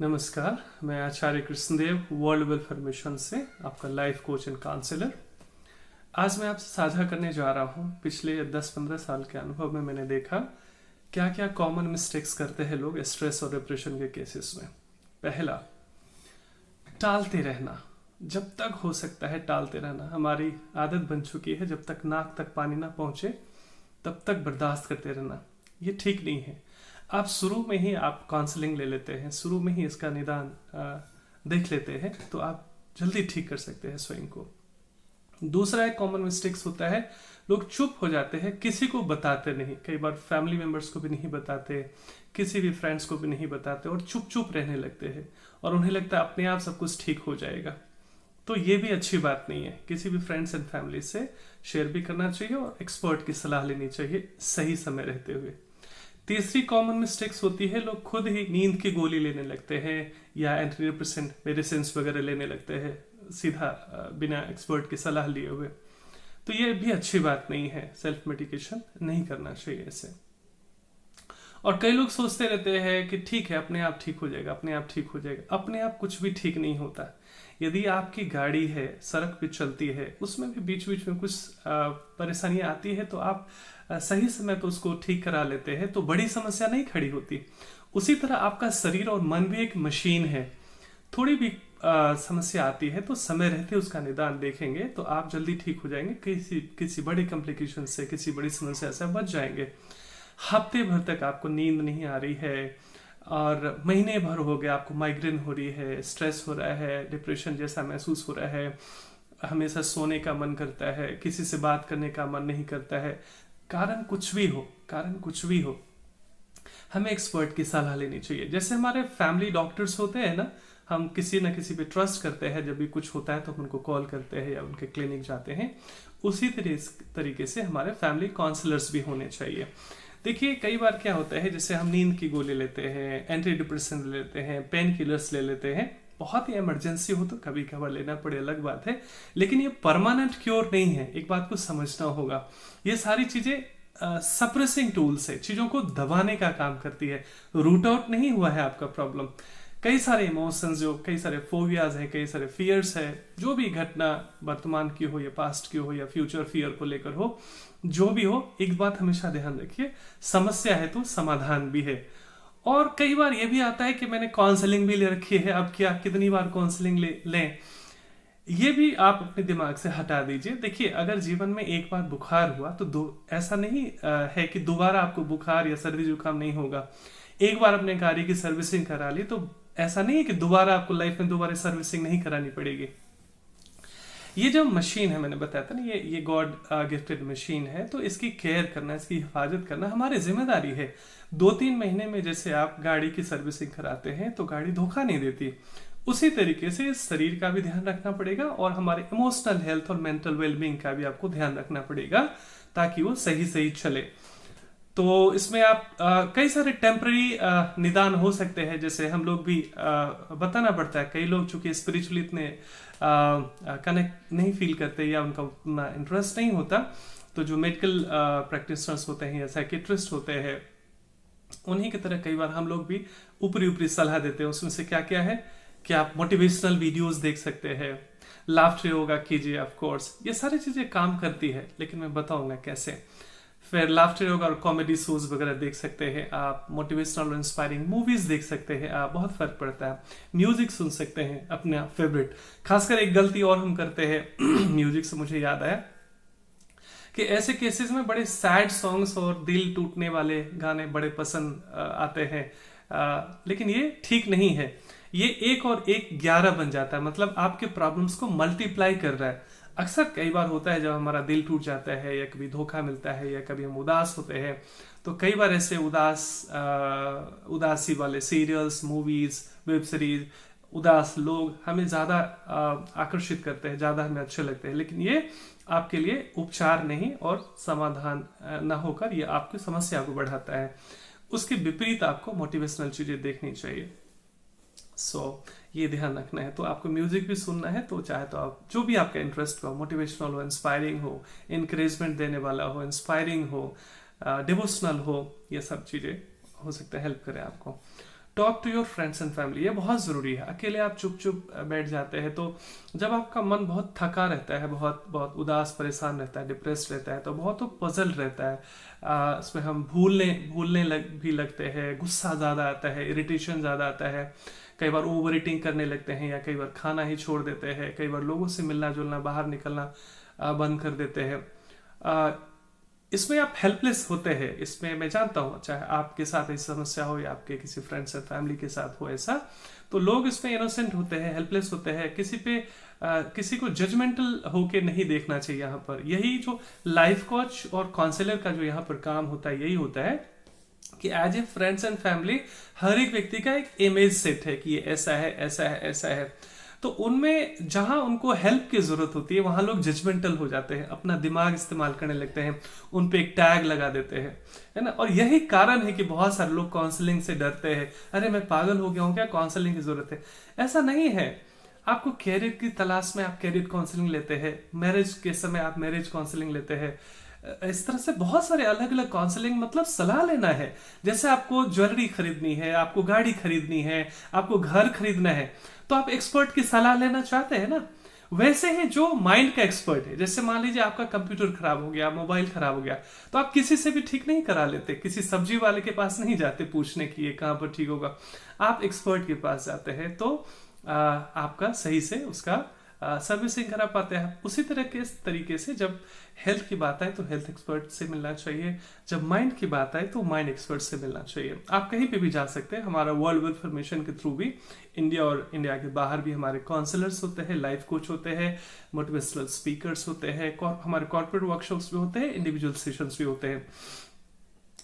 नमस्कार, मैं आचार्य Krishnadeva world welfare mission से आपका लाइफ कोच एंड काउंसलर। आज मैं आपसे साझा करने जा रहा हूँ। पिछले 10-15 साल के अनुभव में मैंने देखा क्या क्या कॉमन मिस्टेक्स करते हैं लोग स्ट्रेस और डिप्रेशन के केसेस में। पहला, टालते रहना। जब तक हो सकता है टालते रहना। हमारी आदत बन चुकी है, जब तक नाक तक पानी ना पहुंचे तब तक बर्दाश्त करते रहना। ये ठीक नहीं है। आप शुरू में ही आप काउंसलिंग ले लेते हैं, शुरू में ही इसका निदान देख लेते हैं तो आप जल्दी ठीक कर सकते हैं स्वयं को। दूसरा एक कॉमन मिस्टेक्स होता है, लोग चुप हो जाते हैं, किसी को बताते नहीं। कई बार फैमिली मेंबर्स को भी नहीं बताते, किसी भी फ्रेंड्स को भी नहीं बताते और चुप चुप रहने लगते हैं और उन्हें लगता है अपने आप सब कुछ ठीक हो जाएगा। तो ये भी अच्छी बात नहीं है। किसी भी फ्रेंड्स एंड फैमिली से शेयर भी करना चाहिए और एक्सपर्ट की सलाह लेनी चाहिए सही समय रहते हुए। तीसरी कॉमन मिस्टेक्स होती है, लोग खुद ही नींद की गोली लेने लगते हैं या एंटी डिप्रेसेंट मेडिसिन वगैरह लेने लगते हैं सीधा बिना एक्सपर्ट की सलाह लिए हुए। तो ये भी अच्छी बात नहीं है। सेल्फ मेडिकेशन नहीं करना चाहिए इसे। और कई लोग सोचते रहते हैं कि ठीक है, अपने आप ठीक हो जाएगा, अपने आप ठीक हो जाएगा। अपने आप कुछ भी ठीक नहीं होता। यदि आपकी गाड़ी है, सड़क पे चलती है, उसमें भी बीच बीच में कुछ परेशानियां आती है तो आप सही समय पे उसको ठीक करा लेते हैं तो बड़ी समस्या नहीं खड़ी होती। उसी तरह आपका शरीर और मन भी एक मशीन है। थोड़ी भी समस्या आती है तो समय रहते उसका निदान देखेंगे तो आप जल्दी ठीक हो जाएंगे। किसी बड़ी कॉम्प्लिकेशन से, किसी बड़ी समस्या से बच जाएंगे। हफ्ते भर तक आपको नींद नहीं आ रही है और महीने भर हो गया आपको माइग्रेन हो रही है, स्ट्रेस हो रहा है, डिप्रेशन जैसा महसूस हो रहा है, हमेशा सोने का मन करता है, किसी से बात करने का मन नहीं करता है, कारण कुछ भी हो, हमें एक्सपर्ट की सलाह लेनी चाहिए। जैसे हमारे फैमिली डॉक्टर्स होते हैं ना, हम किसी न किसी पे ट्रस्ट करते हैं, जब भी कुछ होता है तो हम उनको कॉल करते हैं या उनके क्लिनिक जाते हैं। उसी तरीके से हमारे फैमिली काउंसलर्स भी होने चाहिए। देखिए, कई बार क्या होता है, जैसे हम नींद की गोली लेते हैं, एंटी डिप्रेसेंट ले लेते हैं, पेन किलर्स ले लेते हैं, बहुत ही इमरजेंसी हो तो कभी कभार लेना पड़े, अलग बात है, लेकिन ये परमानेंट क्योर नहीं है। एक बात को समझना होगा, ये सारी चीजें सप्रेसिंग टूल्स है, चीजों को दबाने का काम करती है। रूट आउट नहीं हुआ है आपका प्रॉब्लम। कई सारे इमोशंस, जो कई सारे फोबियाज है, कई सारे फियर्स है, जो भी घटना वर्तमान की हो या पास्ट की हो या फ्यूचर फियर को लेकर हो, जो भी हो, एक बात हमेशा ध्यान रखिए, समस्या है तो समाधान भी है। और कई बार ये भी आता है कि मैंने काउंसलिंग भी ले रखी है, अब क्या कितनी बार काउंसलिंग लें, ये भी आप अपने दिमाग से हटा दीजिए। देखिए, अगर जीवन में एक बार बुखार हुआ तो ऐसा नहीं है कि दोबारा आपको बुखार या सर्दी जुकाम नहीं होगा। एक बार अपने गाड़ी की सर्विसिंग करा ली तो ऐसा नहीं है कि दोबारा आपको लाइफ में दोबारा सर्विसिंग नहीं करानी पड़ेगी। ये जो मशीन है, मैंने बताया था ना, ये गॉड गिफ्टेड मशीन है, तो इसकी केयर करना, इसकी हिफाजत करना हमारी जिम्मेदारी है। 2-3 महीने में जैसे आप गाड़ी की सर्विसिंग कराते हैं तो गाड़ी धोखा नहीं देती, उसी तरीके से शरीर का भी ध्यान रखना पड़ेगा और हमारे इमोशनल हेल्थ और मेंटल वेलबींग का भी आपको ध्यान रखना पड़ेगा ताकि वो सही सही चले। तो इसमें आप कई सारे टेम्पररी निदान हो सकते हैं। जैसे हम लोग भी बताना पड़ता है, कई लोग चूंकि स्पिरिचुअली इतने कनेक्ट नहीं फील करते या उनका उतना इंटरेस्ट नहीं होता, तो जो मेडिकल प्रैक्टिशनर्स होते हैं या साइकेट्रिस्ट होते हैं, उन्हीं की तरह कई बार हम लोग भी ऊपरी सलाह देते हैं। उसमें से क्या क्या है कि आप मोटिवेशनल वीडियोस देख सकते हैं, लाफ्टर योगा कीजिए, ऑफ कोर्स ये सारी चीजें काम करती है, लेकिन मैं बताऊंगा कैसे। फिर लाफ्टर योगा और कॉमेडी शोज वगैरह देख सकते हैं आप, मोटिवेशनल और इंस्पायरिंग मूवीज देख सकते हैं आप, बहुत फर्क पड़ता है। म्यूजिक सुन सकते हैं अपना फेवरेट। खासकर एक गलती और हम करते हैं म्यूजिक से मुझे याद आया कि ऐसे केसेस में बड़े सैड सॉन्ग्स और दिल टूटने वाले गाने बड़े पसंद आते हैं, लेकिन ये ठीक नहीं है। ये 1 और 1 11 बन जाता है, मतलब आपके प्रॉब्लम्स को मल्टीप्लाई कर रहा है। अक्सर कई बार होता है जब हमारा दिल टूट जाता है या कभी धोखा मिलता है या कभी हम उदास होते हैं, तो कई बार ऐसे उदासी वाले सीरियल्स, मूवीज, वेब सीरीज, उदास लोग हमें ज्यादा आकर्षित करते हैं, ज्यादा हमें अच्छे लगते हैं, लेकिन ये आपके लिए उपचार नहीं और समाधान न होकर ये आपकी समस्या को बढ़ाता है। उसके विपरीत आपको मोटिवेशनल चीजें देखनी चाहिए। ये ध्यान रखना है। तो आपको म्यूजिक भी सुनना है तो चाहे तो आप जो भी आपका इंटरेस्ट हो, मोटिवेशनल हो, इंस्पायरिंग हो, इंकरेजमेंट देने वाला हो, इंस्पायरिंग हो, डिवोशनल हो, ये सब चीजें हो सकता है हेल्प करे आपको। Talk to your friends and family, ये बहुत ज़रूरी है। अकेले आप चुप चुप बैठ जाते हैं, तो जब आपका मन बहुत थका रहता है, बहुत बहुत उदास परेशान रहता है, डिप्रेस रहता है, तो बहुत पजल रहता है। इसमें हम भूलने भी लगते हैं, गुस्सा ज़्यादा आता है, इरिटेशन ज़्यादा आता है, कई बार ओवर ईटिंग करने लगते हैं, या कई बार खाना ही छोड़ देते हैं, कई बार लोगों से मिलना जुलना, बाहर निकलना बंद कर देते हैं। इसमें आप हेल्पलेस होते हैं। इसमें मैं जानता हूँ, चाहे आपके साथ ऐसी समस्या हो या आपके किसी फ्रेंड्स या फैमिली के साथ हो ऐसा, तो लोग इसमें इनोसेंट होते हैं, हेल्पलेस होते हैं। किसी को जजमेंटल होके नहीं देखना चाहिए। यहाँ पर यही जो लाइफ कोच और काउंसलर का जो यहाँ पर काम होता है, यही होता है कि as a friends and family हर एक व्यक्ति का एक इमेज सेट है कि ये ऐसा है, ऐसा है, ऐसा है। तो उनमें जहां उनको हेल्प की जरूरत होती है वहां लोग जजमेंटल हो जाते हैं, अपना दिमाग इस्तेमाल करने लगते हैं, उन पे एक टैग लगा देते हैं, है ना। और यही कारण है कि बहुत सारे लोग काउंसलिंग से डरते हैं। अरे मैं पागल हो गया हूँ क्या, काउंसलिंग की जरूरत है? ऐसा नहीं है। आपको कैरियर की तलाश में आप कैरियर काउंसलिंग लेते हैं, मैरिज के समय आप मैरिज काउंसलिंग लेते हैं। इस तरह से बहुत सारे अलग अलग काउंसलिंग, मतलब सलाह लेना है। जैसे आपको ज्वेलरी खरीदनी है, आपको गाड़ी खरीदनी है, आपको घर खरीदना है, तो आप एक्सपर्ट की सलाह लेना चाहते हैं ना। वैसे ही जो माइंड का एक्सपर्ट है, जैसे मान लीजिए आपका कंप्यूटर खराब हो गया, मोबाइल खराब हो गया, तो आप किसी से भी ठीक नहीं करा लेते, किसी सब्जी वाले के पास नहीं जाते पूछने की ये कहां पर ठीक होगा। आप एक्सपर्ट के पास जाते हैं, तो आपका सही से उसका सर्विसिंग करा पाते हैं। उसी तरीके से जब हेल्थ की बात आए तो हेल्थ एक्सपर्ट से मिलना चाहिए, जब माइंड की बात आए तो माइंड एक्सपर्ट से मिलना चाहिए। आप कहीं पे भी जा सकते हैं, हमारा वर्ल्ड वेल्थ फॉर्मेशन के थ्रू भी इंडिया और इंडिया के बाहर भी हमारे काउंसलर्स होते हैं, लाइफ कोच होते हैं, मोटिवेशनल स्पीकर्स होते हैं, हमारे कॉर्पोरेट वर्कशॉप्स भी होते हैं, इंडिविजुअल सेशंस भी होते हैं।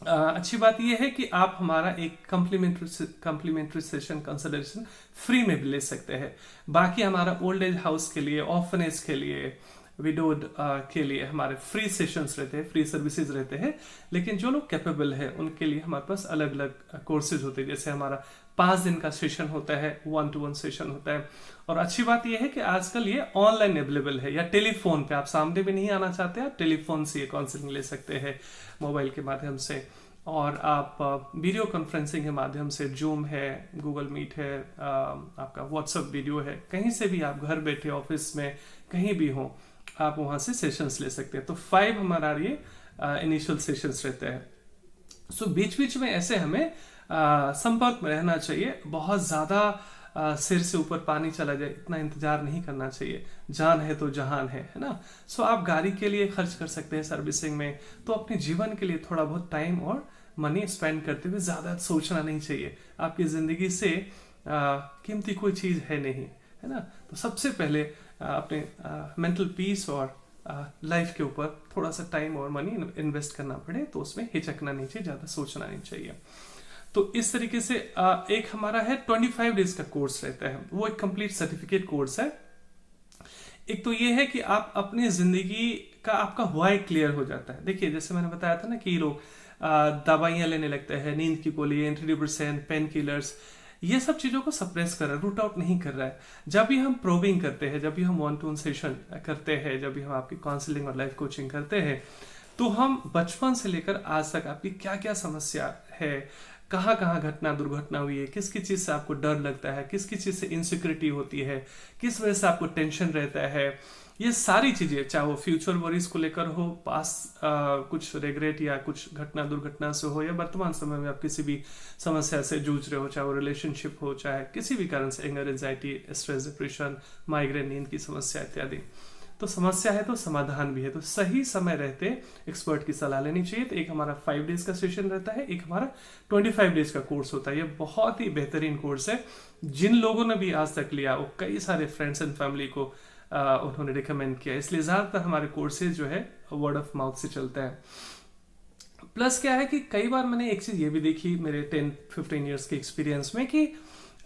अच्छी बात यह है कि आप हमारा एक कम्प्लीमेंट्री सेशन कंसल्टेशन फ्री में भी ले सकते हैं। बाकी हमारा ओल्ड एज हाउस के लिए, ऑर्फनेज के लिए, विडोड के लिए हमारे फ्री सेशंस रहते हैं, फ्री सर्विसेज रहते हैं। लेकिन जो लोग कैपेबल है उनके लिए हमारे पास अलग अलग कोर्सेज होते हैं। जैसे हमारा 5 दिन का सेशन होता है, 1-to-1 सेशन होता है। और अच्छी बात यह है कि आजकल ये ऑनलाइन अवेलेबल है, या टेलीफोन पे, आप सामने भी नहीं आना चाहते, आप टेलीफोन से ये काउंसलिंग ले सकते हैं, मोबाइल के माध्यम से। और आप वीडियो कॉन्फ्रेंसिंग के माध्यम से, जूम है, गूगल मीट है, आपका व्हाट्सएप वीडियो है, कहीं से भी आप घर बैठे ऑफिस में कहीं भी हो, आप वहां से सेशंस ले सकते हैं। तो 5 हमारा ये इनिशियल सेशंस रहते हैं। सो बीच बीच में ऐसे हमें संपर्क में रहना चाहिए। बहुत ज्यादा सिर से ऊपर पानी चला जाए इतना इंतजार नहीं करना चाहिए। जान है तो जहान है ना। सो आप गाड़ी के लिए खर्च कर सकते हैं सर्विसिंग में, तो अपने जीवन के लिए थोड़ा बहुत टाइम और मनी स्पेंड करते हुए ज्यादा सोचना नहीं चाहिए। आपकी जिंदगी से कीमती कोई चीज है नहीं, है ना। तो सबसे पहले अपने मेंटल पीस और लाइफ के ऊपर थोड़ा सा टाइम और मनी इन्वेस्ट करना पड़े तो उसमें हिचकना नहीं चाहिए, ज्यादा सोचना नहीं चाहिए। तो इस तरीके से एक हमारा है 25 डेज का कोर्स रहता है, वो एक कंप्लीट सर्टिफिकेट कोर्स है। एक तो ये है कि आप अपनी जिंदगी का आपका व्हाई क्लियर हो जाता है। देखिए जैसे मैंने बताया था ना कि लोग दवाइयां लेने लगते हैं, नींद की गोली, एंटीडिप्रेसेंट, पेन किलर्स, ये सब चीजों को सप्रेस कर रहा है, रूट आउट नहीं कर रहा है। जब भी हम प्रोबिंग करते हैं, जब भी हम 1-to-1 सेशन करते हैं, जब भी हम आपकी काउंसलिंग और लाइफ कोचिंग करते हैं, तो हम बचपन से लेकर आज तक आपकी क्या क्या समस्या है, कहाँ कहाँ घटना दुर्घटना हुई है, किसकी चीज से आपको डर लगता है, किसकी चीज से इनसिक्योरिटी होती है, किस वजह से आपको टेंशन रहता है, ये सारी चीजें, चाहे वो फ्यूचर वरीज को लेकर हो, पास कुछ रिग्रेट या कुछ घटना दुर्घटना से हो, या वर्तमान समय में आप किसी भी समस्या से जूझ रहे हो, चाहे वो रिलेशनशिप हो, चाहे किसी भी कारण से anger, anxiety, stress, depression, migraine, नींद की समस्या इत्यादि। तो समस्या है तो समाधान भी है। तो सही समय रहते एक्सपर्ट की सलाह लेनी चाहिए। तो एक हमारा 5 डेज का सेशन रहता है, एक हमारा 25 डेज का कोर्स होता है। ये बहुत ही बेहतरीन कोर्स है। जिन लोगों ने भी आज तक लिया वो कई सारे फ्रेंड्स एंड फैमिली को उन्होंने रिकमेंड किया, इसलिए ज्यादातर हमारे कोर्सेज जो है वर्ड ऑफ माउथ से चलते हैं। प्लस क्या है कि कई बार मैंने एक चीज ये भी देखी मेरे 10-15 ईयर्स के एक्सपीरियंस में कि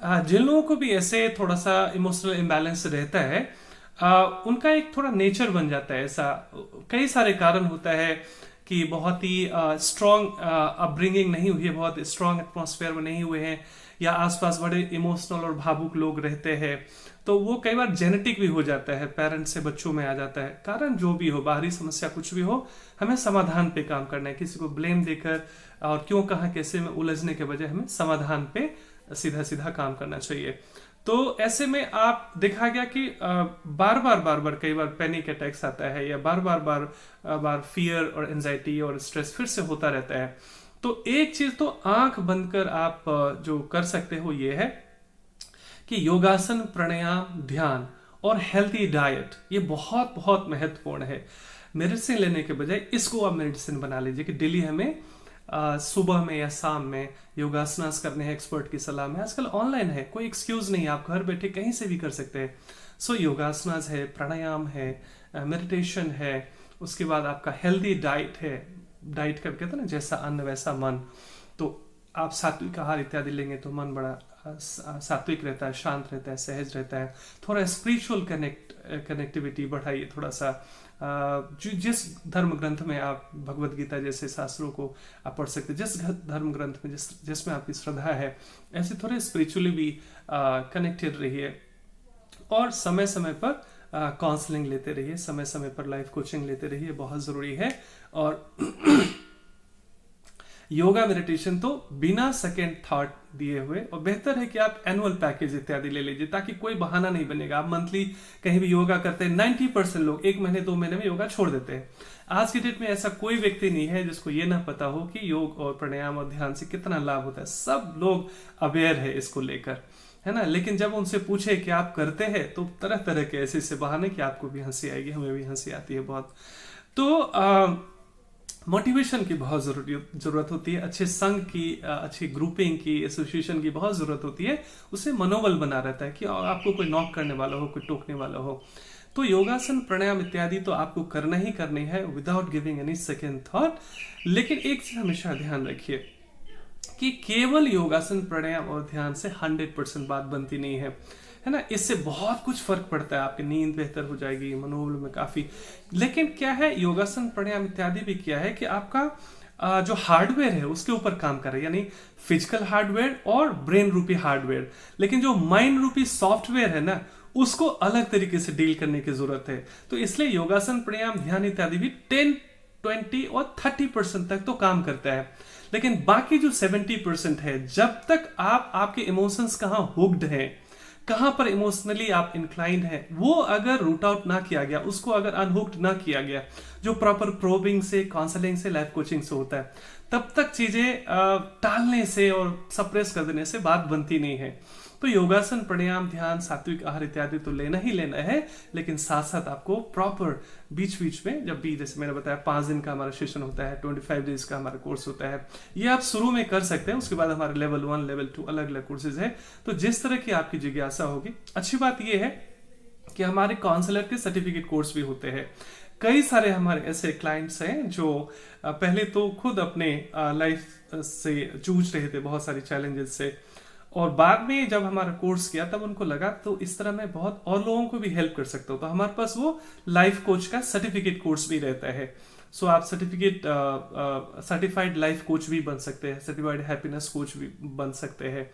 जिन लोगों को भी ऐसे थोड़ा सा इमोशनल इम्बैलेंस रहता है, उनका एक थोड़ा नेचर बन जाता है ऐसा। कई सारे कारण होता है कि बहुत ही स्ट्रॉन्ग अपब्रिंगिंग नहीं हुई है, बहुत स्ट्रॉन्ग एटमॉस्फेयर में नहीं हुए हैं, या आसपास बड़े इमोशनल और भावुक लोग रहते हैं, तो वो कई बार जेनेटिक भी हो जाता है, पेरेंट्स से बच्चों में आ जाता है। कारण जो भी हो, बाहरी समस्या कुछ भी हो, हमें समाधान पे काम करना है। किसी को ब्लेम देकर और क्यों कहाँ कैसे में उलझने के बजाय हमें समाधान पे सीधा सीधा काम करना चाहिए। तो ऐसे में आप देखा गया कि बार बार कई बार पैनिक अटैक्स आता है, या बार फियर और एंजाइटी और स्ट्रेस फिर से होता रहता है। तो एक चीज तो आंख बंद कर आप जो कर सकते हो ये है कि योगासन, प्राणायाम, ध्यान और हेल्थी डाइट ये बहुत बहुत महत्वपूर्ण है। मेडिसिन लेने के बजाय इसको आप मेडिसिन बना लीजिए कि डेली हमें सुबह में या शाम में योगासनास करने हैं एक्सपर्ट की सलाह में। आजकल ऑनलाइन है, कोई एक्सक्यूज नहीं है, आप घर बैठे कहीं से भी कर सकते हैं। सो योगासनास है, प्राणायाम है, मेडिटेशन है, उसके बाद आपका हेल्दी डाइट है। डाइट का कहते हैं ना, जैसा अन्न वैसा मन। तो आप सात्विक आहार इत्यादि लेंगे तो मन बड़ा सात्विक रहता है, शांत रहता है, सहज रहता है। थोड़ा स्पिरिचुअल कनेक्टिविटी बढ़ाइए थोड़ा सा। जिस धर्म ग्रंथ में आप भगवत गीता जैसे शास्त्रों को आप पढ़ सकते हैं, जिस धर्म ग्रंथ में जिसमें आपकी श्रद्धा है, ऐसे थोड़े स्पिरिचुअली भी कनेक्टेड रहिए। और समय समय पर काउंसलिंग लेते रहिए, समय समय पर लाइफ कोचिंग लेते रहिए, बहुत जरूरी है। और योगा मेडिटेशन तो बिना सेकेंड थॉट दिए हुए, और बेहतर है कि आप एनुअल पैकेज इत्यादि ले लीजिए, ताकि कोई बहाना नहीं बनेगा। आप मंथली कहीं भी योगा करते हैं, 90% लोग 1 महीने 2 महीने में योगा छोड़ देते हैं। आज की डेट में ऐसा कोई व्यक्ति नहीं है जिसको ये ना पता हो कि योग और प्राणायाम और ध्यान से कितना लाभ होता है। सब लोग अवेयर है इसको लेकर, है ना। लेकिन जब उनसे पूछे कि आप करते हैं, तो तरह तरह के ऐसे बहाने कि आपको भी हंसी आएगी, हमें भी हंसी आती है बहुत। तो मोटिवेशन की बहुत जरूरत होती है, अच्छे संघ की, अच्छी ग्रुपिंग की, एसोसिएशन की बहुत जरूरत होती है। उससे मनोबल बना रहता है कि आपको कोई नॉक करने वाला हो, कोई टोकने वाला हो। तो योगासन, प्राणायाम इत्यादि तो आपको करना ही करनी है without giving any second thought. लेकिन एक चीज हमेशा ध्यान रखिए कि केवल योगासन, प्राणायाम और ध्यान से 100% बात बनती नहीं है ना। इससे बहुत कुछ फर्क पड़ता है, आपकी नींद बेहतर हो जाएगी, मनोबल में काफी। लेकिन क्या है, योगासन, प्राणायाम इत्यादि भी क्या है कि आपका जो हार्डवेयर है उसके ऊपर काम कर रहे हैं, यानी फिजिकल हार्डवेयर और ब्रेन रूपी हार्डवेयर। लेकिन जो माइंड रूपी सॉफ्टवेयर है ना, उसको अलग तरीके से डील करने की जरूरत है। तो इसलिए योगासन, प्राणायाम, ध्यान इत्यादि भी 10, 20 और 30% तक तो काम करता है। लेकिन बाकी जो 70% है, जब तक आपके इमोशंस कहाँ हुक्ड है, कहां पर इमोशनली आप इंक्लाइंड हैं, वो अगर रूट आउट ना किया गया, उसको अगर अनहुक्ड ना किया गया, जो प्रॉपर प्रोबिंग से, काउंसलिंग से, लाइफ कोचिंग से होता है, तब तक चीजें टालने से और सप्रेस कर देने से बात बनती नहीं है। तो योगासन, प्राणायाम, ध्यान, सात्विक आहार इत्यादि तो लेना ही लेना है। लेकिन साथ साथ आपको प्रॉपर बीच बीच में, जब भी जैसे मैंने बताया 5 दिन का हमारा सेशन होता है, 25 डेज का हमारा कोर्स होता है, ये आप शुरू में कर सकते हैं। उसके बाद हमारे लेवल 1, लेवल 2 अलग अलग कोर्सेज है। तो जिस तरह की आपकी जिज्ञासा होगी। अच्छी बात यह है कि हमारे काउंसलर के सर्टिफिकेट कोर्स भी होते हैं। कई सारे हमारे ऐसे क्लाइंट्स हैं जो पहले तो खुद अपने लाइफ से जूझ रहे थे, बहुत सारी चैलेंजेस से, और बाद में जब हमारा कोर्स किया तब उनको लगा तो इस तरह मैं बहुत और लोगों को भी हेल्प कर सकता हूँ। तो हमारे पास वो लाइफ कोच का सर्टिफिकेट कोर्स भी रहता है। सो आप सर्टिफाइड लाइफ कोच भी बन सकते हैं, सर्टिफाइड हैप्पीनेस कोच भी बन सकते हैं,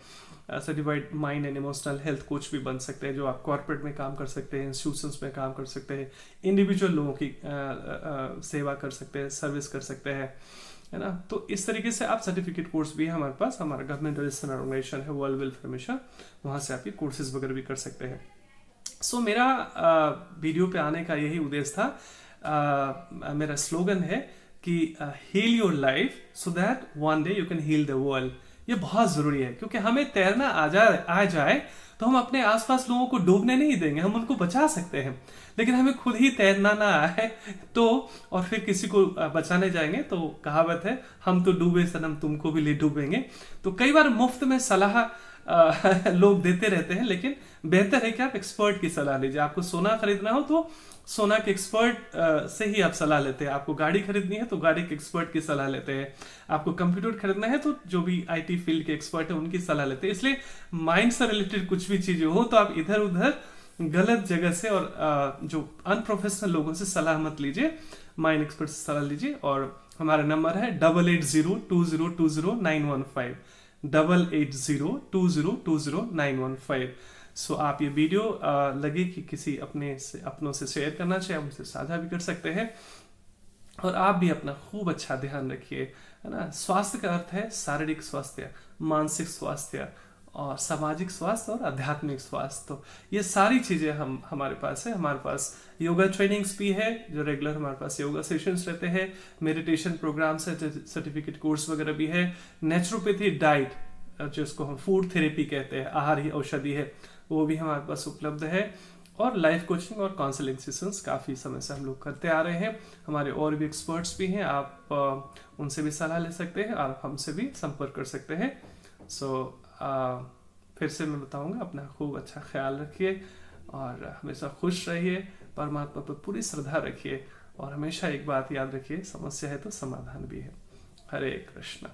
certified mind and emotional health coach भी बन सकते हैं, जो आप कॉर्पोरेट में काम कर सकते हैं, इंस्टीट्यूशंस में काम कर सकते हैं, इंडिविजुअल लोगों की सेवा कर सकते हैं, सर्विस कर सकते हैं, है ना। तो इस तरीके से आप सर्टिफिकेट कोर्स भी है हमारे पास, हमारा गवर्नमेंट रजिस्टर्ड ऑर्गेनाइजेशन है वर्ल्ड वेलफेयर मिशन, वहां से आप ये कोर्सेज वगैरह भी कर सकते हैं। सो मेरा वीडियो पे आने का यही उद्देश्य था। मेरा स्लोगन है कि heal your life so that one day you can heal the world. ये बहुत जरूरी है, क्योंकि हमें तैरना आ जाए तो हम अपने आसपास लोगों को डूबने नहीं देंगे, हम उनको बचा सकते हैं। लेकिन हमें खुद ही तैरना ना आए तो, और फिर किसी को बचाने जाएंगे तो कहावत है, हम तो डूबे सनम तुमको भी ले डूबेंगे। तो कई बार मुफ्त में सलाह लोग देते रहते हैं, लेकिन बेहतर है कि आप एक्सपर्ट की सलाह लीजिए। आपको सोना खरीदना हो तो सोना के एक्सपर्ट से ही आप सलाह लेते हैं, आपको गाड़ी खरीदनी है तो गाड़ी के एक्सपर्ट की सलाह लेते हैं, आपको कंप्यूटर खरीदना है तो जो भी आईटी फील्ड के एक्सपर्ट है उनकी सलाह लेते हैं। इसलिए माइंड से रिलेटेड कुछ भी चीजें हो तो आप इधर उधर गलत जगह से और जो अनप्रोफेशनल लोगों से सलाह मत लीजिए, माइंड एक्सपर्ट से सलाह लीजिए। और हमारा नंबर है 8802020915, 8802020915। सो आप ये वीडियो लगे कि किसी अपनों से शेयर करना चाहिए, उनसे साझा भी कर सकते हैं। और आप भी अपना खूब अच्छा ध्यान रखिए, है ना। स्वास्थ्य का अर्थ है शारीरिक स्वास्थ्य, मानसिक स्वास्थ्य और सामाजिक स्वास्थ्य और आध्यात्मिक स्वास्थ्य। तो ये सारी चीजें हमारे पास है। हमारे पास योगा ट्रेनिंग्स भी है, जो रेगुलर हमारे पास योगा सेशंस रहते हैं, मेडिटेशन प्रोग्राम्स है, सर्टिफिकेट कोर्स वगैरह भी है, नेचुरोपैथी डाइट जिसको हम फूड थेरेपी कहते हैं, आहार ही औषधि है, वो भी हमारे पास उपलब्ध है, और लाइफ कोचिंग और काउंसलिंग सेशंस काफ़ी समय से हम लोग करते आ रहे हैं। हमारे और भी एक्सपर्ट्स भी हैं, आप उनसे भी सलाह ले सकते हैं और हमसे भी संपर्क कर सकते हैं। फिर से मैं बताऊंगा, अपना खूब अच्छा ख्याल रखिए और हमेशा खुश रहिए, परमात्मा पर पूरी श्रद्धा रखिए, और हमेशा एक बात याद रखिए, समस्या है तो समाधान भी है। हरे कृष्ण।